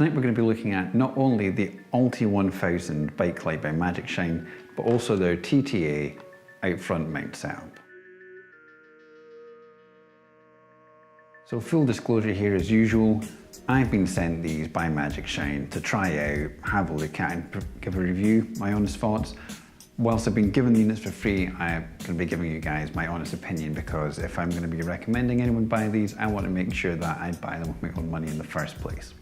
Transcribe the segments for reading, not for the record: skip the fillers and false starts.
Tonight we're going to be looking at not only the Allty 1000 bike light by Magicshine, but also their TTA Out-Front Mount setup. So full disclosure here as usual, I've been sent these by Magicshine to try out, have a look at and give a review, my honest thoughts. Whilst I've been given the units for free, I'm going to be giving you guys my honest opinion, because if I'm going to be recommending anyone buy these, I want to make sure that I buy them with my own money in the first place.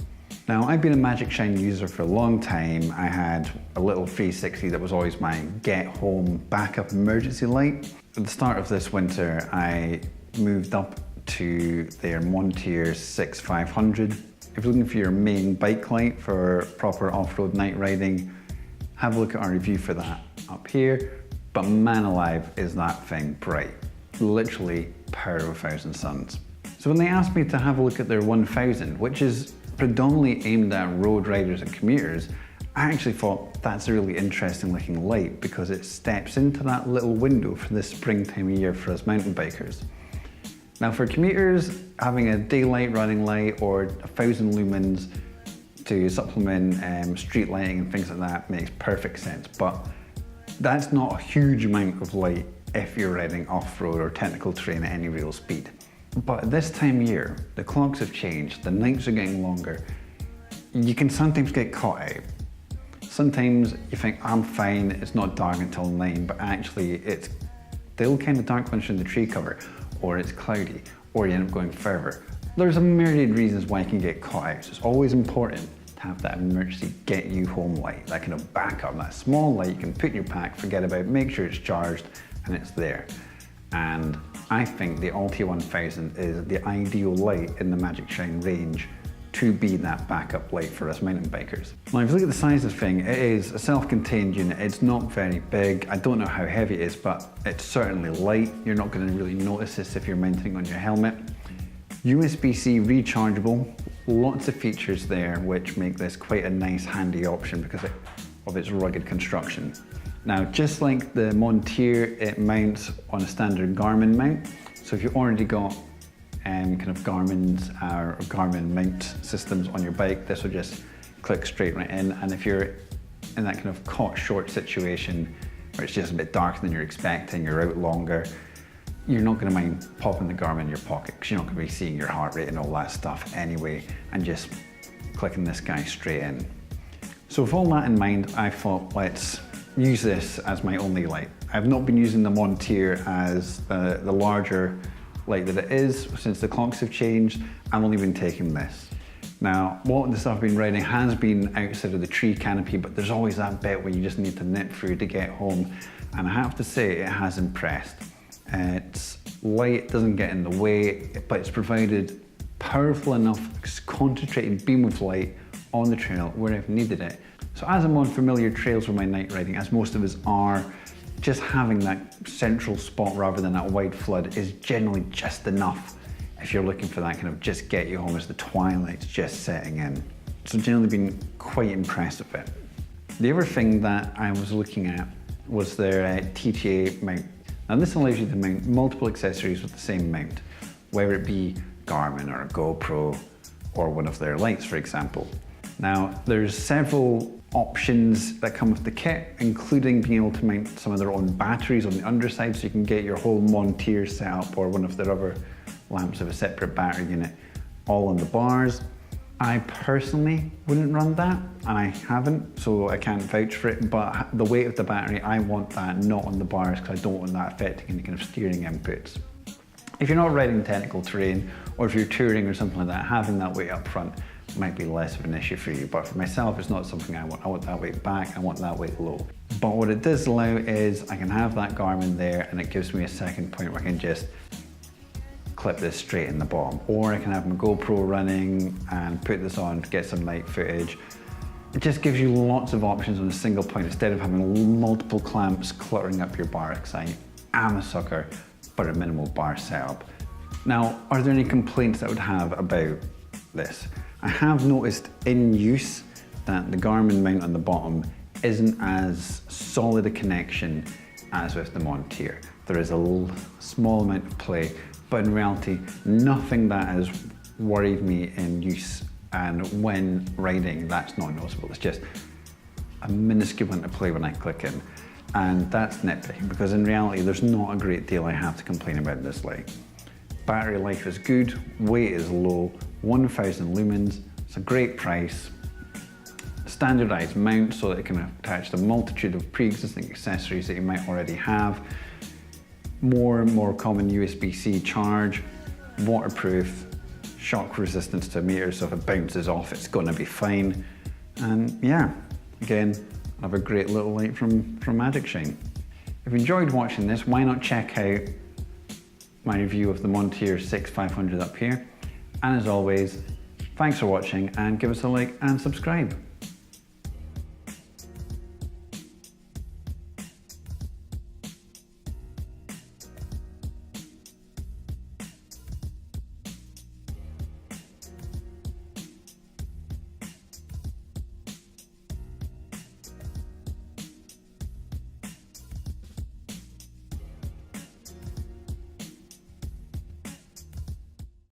Now, I've been a Magicshine user for a long time. I had a little 360 that was always my get home backup emergency light. At the start of this winter, I moved up to their Montier 6500. If you're looking for your main bike light for proper off-road night riding, have a look at our review for that up here. But man alive, is that thing bright. Literally power of 1,000 suns. So when they asked me to have a look at their 1000, which is predominantly aimed at road riders and commuters, I actually thought that's a really interesting looking light, because it steps into that little window for this springtime of year for us mountain bikers. Now for commuters, having a daylight running light or 1,000 lumens to supplement street lighting and things like that makes perfect sense, but that's not a huge amount of light if you're riding off-road or technical terrain at any real speed. But at this time of year, the clocks have changed, the nights are getting longer. You can sometimes get caught out. Sometimes you think, I'm fine, it's not dark until 9, but actually it's still kind of dark once you're in the tree cover, or it's cloudy, or you end up going further. There's a myriad reasons why you can get caught out, so it's always important to have that emergency get you home light, that kind of backup, that small light you can put in your pack, forget about, make sure it's charged, and it's there. And I think the Allty 1000 is the ideal light in the Magicshine range to be that backup light for us mountain bikers. Now, if you look at the size of the thing, it is a self-contained unit. It's not very big. I don't know how heavy it is, but it's certainly light. You're not going to really notice this if you're mounting on your helmet. USB-C rechargeable, lots of features there which make this quite a nice handy option because of its rugged construction. Now, just like the Montier, it mounts on a standard Garmin mount. So if you've already got kind of Garmin's or Garmin mount systems on your bike, this will just click straight right in. And if you're in that kind of caught short situation where it's just a bit darker than you're expecting, you're out longer, you're not going to mind popping the Garmin in your pocket, because you're not going to be seeing your heart rate and all that stuff anyway, and just clicking this guy straight in. So with all that in mind, I thought, let's use this as my only light. I've not been using the Montier as the larger light that it is since the clocks have changed. I've only been taking this. Now, what the stuff I've been riding has been outside of the tree canopy, but there's always that bit where you just need to nip through to get home, and I have to say it has impressed. It's light, doesn't get in the way, but it's provided powerful enough concentrated beam of light on the trail where I've needed it. So as I'm on familiar trails with my night riding, as most of us are, just having that central spot rather than that wide flood is generally just enough if you're looking for that kind of just get you home as the twilight's just setting in. So generally been quite impressed with it. The other thing that I was looking at was their TTA mount. Now this allows you to mount multiple accessories with the same mount, whether it be Garmin or a Gopro or one of their lights, for example. Now there's several options that come with the kit, including being able to mount some of their own batteries on the underside, so you can get your whole Montier setup or one of their other lamps of a separate battery unit all on the bars. I personally wouldn't run that, and I haven't, so I can't vouch for it, but the weight of the battery, I want that not on the bars, because I don't want that affecting any kind of steering inputs. If you're not riding technical terrain, or if you're touring or something like that, having that weight up front might be less of an issue for you, but for myself, it's not something I want. I want that weight back, I want that weight low. But what it does allow is I can have that Garmin there, and it gives me a second point where I can just clip this straight in the bottom, or I can have my GoPro running and put this on to get some night footage. It just gives you lots of options on a single point instead of having multiple clamps cluttering up your bar, because I am a sucker for a minimal bar setup. Now, are there any complaints that I would have about this? I have noticed in use that the Garmin mount on the bottom isn't as solid a connection as with the Montier. There is a small amount of play, but in reality, nothing that has worried me in use and when riding, that's not noticeable. It's just a minuscule amount of play when I click in. And that's nitpicking, because in reality, there's not a great deal I have to complain about this light. Battery life is good, weight is low, 1000 lumens, it's a great price. Standardized mount so that it can attach to a multitude of pre-existing accessories that you might already have. More and more common USB-C charge, waterproof, shock resistance to a meter, so if it bounces off, it's gonna be fine. And yeah, again, I have a great little light from Magicshine. If you enjoyed watching this, why not check out my review of the Montier 6500 up here. And as always, thanks for watching and give us a like and subscribe.